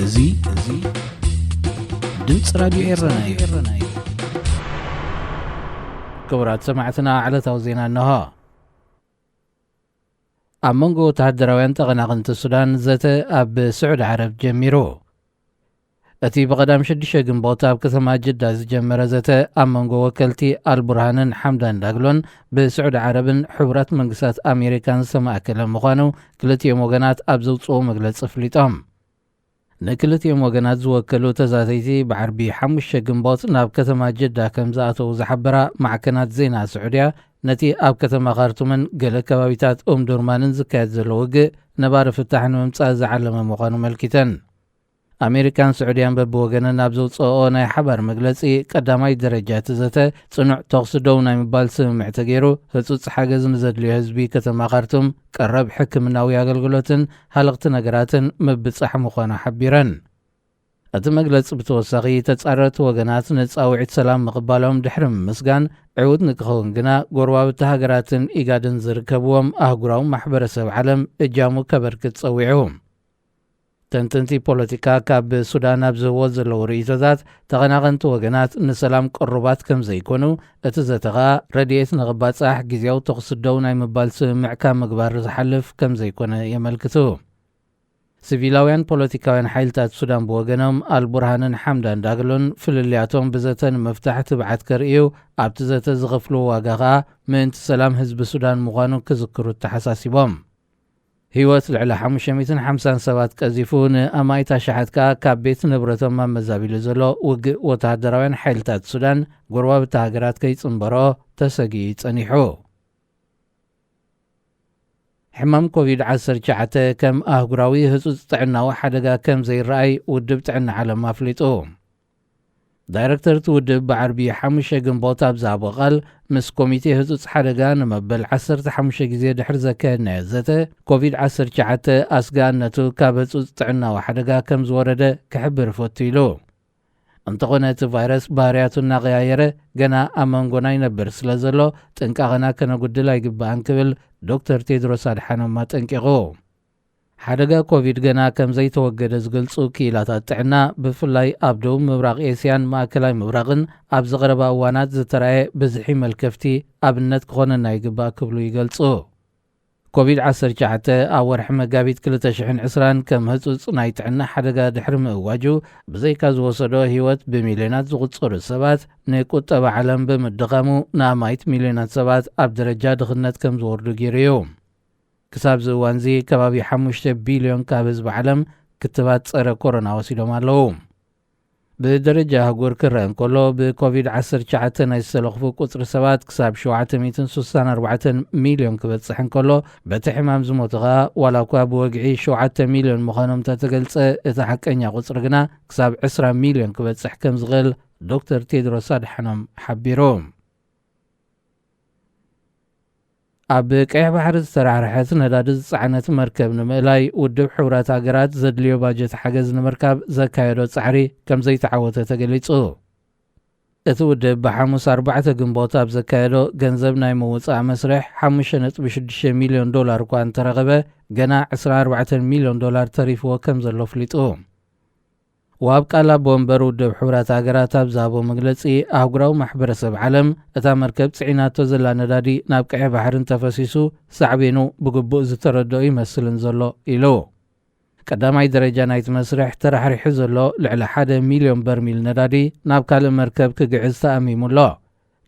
እዙይ ድምጽ ራዲዮ ኤረናዩ ክቡራት ሰማዕትና ዓለታዊ ዜና እንሆ። ኣብ መንጎ ወተሃደራውያን ተቐናቐንቲ ሱዳን ዘተ ኣብ ስዑድ ዓረብ ጀሚሩ። እቲ ብቐዳም 6 ግንቦት ኣብ ከተማ ጅዳ ዝጀመረ ዘተ ኣብ መንጎ ወከልቲ አልቡርሃንን ሓምዳን ዳግሎን ብስዑድ ዓረብን ሕቡራት መንግስታት ኣሜሪካን ዝተማእከለ ምዃኑ ክልቲኦም ወገናት ኣብ ዘውፅኦ መግለፂ ፍሊጦም። ንክልቲኦም ወገናት ዝወከሉ ተዛተይቲ ብዓርቢ 5 ግንቦት ናብ ከተማ ጅዳ ከም ዝኣተው ዝሓበራ ማዕከናት ዜና ስዑድያ ነቲ ኣብ ከተማ ካርቱምን ገለ ከባቢታት ዱርማንን ዝካየድ ዘሎ ውግእ ነባሪ ፍታሕ ንምምጻእ ዝዓለመ ምዃኑ መልኪተን። ኣሜሪካን ስዑድያን በብወገነን ኣብ ዘውፅኦ ናይ ሓባር መግለፂ ቀዳማይ ደረጃ ትዘተ ጽኑዕ ተኽሲ ደው ናይ ምባል ስምምዕ ተገይሩ ህጹጽ ሓገዝ ንዘድልዮ ህዝቢ ከተማ ካርቱም ቀረብ ሕክምናዊ ኣገልግሎትን ሃለቕቲ ነገራትን ምብጻሕ ምዃኑ ሓቢረን። እቲ መግለፂ ብተወሳኺ ተጻረርቲ ወገናት ነፃውዒት ሰላም ምቕባሎም ድሕሪ ምምስጋን ዕውት ንክኸውን ግና ጎረባብቲ ሃገራትን ኢጋድን ዝርከብዎም ኣህጉራዊ ማሕበረሰብ ዓለም እጃሙ ከበርክት ጸዊዑ። ተንተንቲ ፖለቲካ ካብ ሱዳን ኣብ ዝህቦ ዘለዉ ርእይቶታት ተቐናቐንቲ ወገናት ንሰላም ቅሩባት ከም ዘይኮኑ እቲ ዘተኻ ረድኤት ንኽባጻሕ ግዜያዊ ተኽሲ ደው ናይ ምባል ስምምዕ ካብ ምግባር ዝሓልፍ ከም ዘይኮነ የመልክቱ። ሲቪላውያን ፖለቲካውያን ሓይልታት ሱዳን ብወገኖም አልቡርሃንን ሓምዳን ዳግሎን ፍልልያቶም ብዘተ ንምፍታሕ ትብዓት ከርእዩ ኣብቲ ዘተ ዝኸፍሉ ዋጋ ኸኣ ምእንቲ ሰላም ህዝቢ ሱዳን ምዃኑ ክዝክሩ ተሓሳሲቦም። ህይወት ልዕሊ 550 ሰባት ቀዚፉ ንኣማይታ ሸሓትካ ካብ ቤት ንብረቶም ኣመዛቢሉ ዘሎ ውግእ ወተሃደራውያን ሓይልታት ሱዳን ጎረባብቲ ሃገራት ከይጽንበሮ ተሰጊኡ ጸኒሑ። ሕማም ኮቪድ-19 ከም ኣህጉራዊ ህጹጽ ጥዕናዊ ሓደጋ ከም ዘይረኣይ ውድብ ጥዕና ዓለም ኣፍሊጡ። ዳይረክተር ውድብ ብዓርቢ 5 ግንቦት ኣብ ዝሃቦ ቃል ምስ ኮሚቴ ህጹጽ ሓደጋ ንመበል 15 ግዜ ድሕሪ ዘካየድናዮ ዘተ ኮቪድ-19 ኣስጋእነቱ ካብ ህጹጽ ጥዕናዊ ሓደጋ ከም ዝወረደ ክሕብር ፈቱ ኢሉ። እንተኾነ እቲ ቫይረስ ባህርያቱ እናቐያየረ ገና ኣብ መንጎና ይነብር ስለ ዘሎ ጥንቃቐና ከነጉድል ኣይግባእን ክብል ዶክተር ቴድሮስ ኣድሓኖም ኣጠንቂቑ። ሓደጋ ኮቪድ ገና ከም ዘይተወገደ ዝገልጹ ክኢላታት ጥዕና ብፍላይ ኣብ ደቡብ ምብራቕ ኤስያን ማእከላይ ምብራቕን ኣብ ዝቐረባ እዋናት ዝተረኣየ ብዝሒ መልከፍቲ ኣብነት ክኾነና ይግባእ ክብሉ ይገልጹ። ኮቪድ-19 ኣብ ወርሒ መጋቢት 2020 ከም ህጹጽ ናይ ጥዕና ሓደጋ ድሕሪ ምእዋጁ ብዘይካ ዝወሰዶ ህይወት ብሚልዮናት ዝቝጸሩ ሰባት ንቁጠባ ዓለም ብምድኻሙ ንኣማይት ሚልዮናት ሰባት ኣብ ደረጃ ድኽነት ከም ዝወርዱ ገይሩ እዩ። ክሳብ ዝእዋን እዚ ከባቢ 5 ቢልዮን ካብ ህዝቢ ዓለም ክትባት ጸረ ኮሮና ወሲዶም ኣለዉ። ብደረጃ ኣህጉር ክርአ እንከሎ ብኮቪድ-19 ናይ ዝተለኽፉ ቁጽሪ ሰባት ክሳብ 764 ሚልዮን ክበጽሕ እንከሎ በቲ ሕማም ዝሞቱ ኸኣ ዋላ እኳ ብወግዒ 7 ሚልዮን ምዃኖም እንተተገልጸ እቲ ሓቀኛ ቁጽሪ ግና ክሳብ 20 ሚልዮን ክበጽሕ ከም ዝኽእል ዶክተር ቴድሮስ ኣድሓኖም ሓቢሩ። ኣብ ቀይሕ ባሕሪ ዝተራሕርሐት ነዳዲ ዝጸዓነት መርከብ ንምእላይ ውድብ ሕቡራት ሃገራት ዘድልዮ ባጀት ሓገዝ ንምርካብ ዘካየዶ ጻዕሪ ከም ዘይተዓወተ ተገሊጹ። እቲ ውድብ ብሓሙስ 4 ግንቦት ኣብ ዘካየዶ ገንዘብ ናይ ምውፃእ መስርሕ 5.6 ሚልዮን ዶላር እኳ እንተረኸበ ገና 24 ሚልዮን ዶላር ተሪፍዎ ከም ዘሎ ፍሊጡ። ወሃብ ቃል ኣቦ እምበር ውድብ ሕቡራት ሃገራት ኣብ ዝሃቦ መግለጺ ኣህጉራዊ ማሕበረሰብ ዓለም እታ መርከብ ጽዒናቶ ዘላ ነዳዲ ናብ ቀይሕ ባሕርን ተፈሲሱ ሳዕቤኑ ብግቡእ ዝተረድኦ ይመስልን ዘሎ ኢሉ። ቀዳማይ ደረጃ ናይቲ መስርሕ ተራሕሪሑ ዘሎ ልዕሊ 1 ሚልዮን በርሚል ነዳዲ ናብ ካልእ መርከብ ክግዕዝ ተኣሚሙሎ።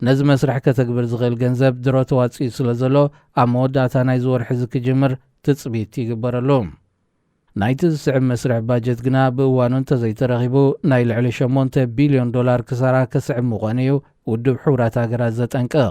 ነዚ መስርሕ ከተግብር ዝኽእል ገንዘብ ድሮ ተዋፂኡ ስለ ዘሎ ኣብ መወዳእታ ናይ ዝወርሒ ዝክጅምር ትጽቢት ይግበረሉ። ናይቲ ዝስዕብ መስርሕ ባጀት ግና ብእዋኑ እንተዘይተረኺቡ ናይ ልዕሊ 8 ቢልዮን ዶላር ክሳራ ከስዕብ ምዃኑ እዩ ውድብ ሕቡራት ሃገራት ዘጠንቅቕ።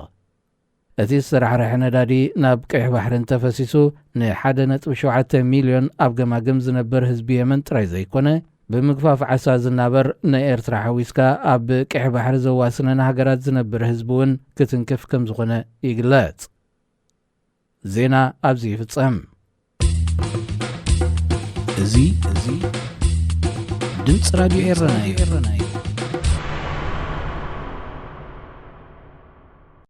እቲ ዝተራሕርሐ ነዳዲ ናብ ቀይሕ ባሕሪ እንተፈሲሱ ን1.7 ሚልዮን ኣብ ገማግም ዝነብር ህዝቢ የመን ጥራይ ዘይኮነ ብምግፋፍ ዓሳ ዝናበር ንኤርትራ ሓዊስካ ኣብ ቀይሕ ባሕሪ ዘዋስነን ሃገራት ዝነብር ህዝቢ እውን ክትንክፍ ከም ዝኾነ ይግለጽ። ዜና ኣብዚ ይፍጸም። እዙይ ድምጽ ራዲዮ ኤረናዩ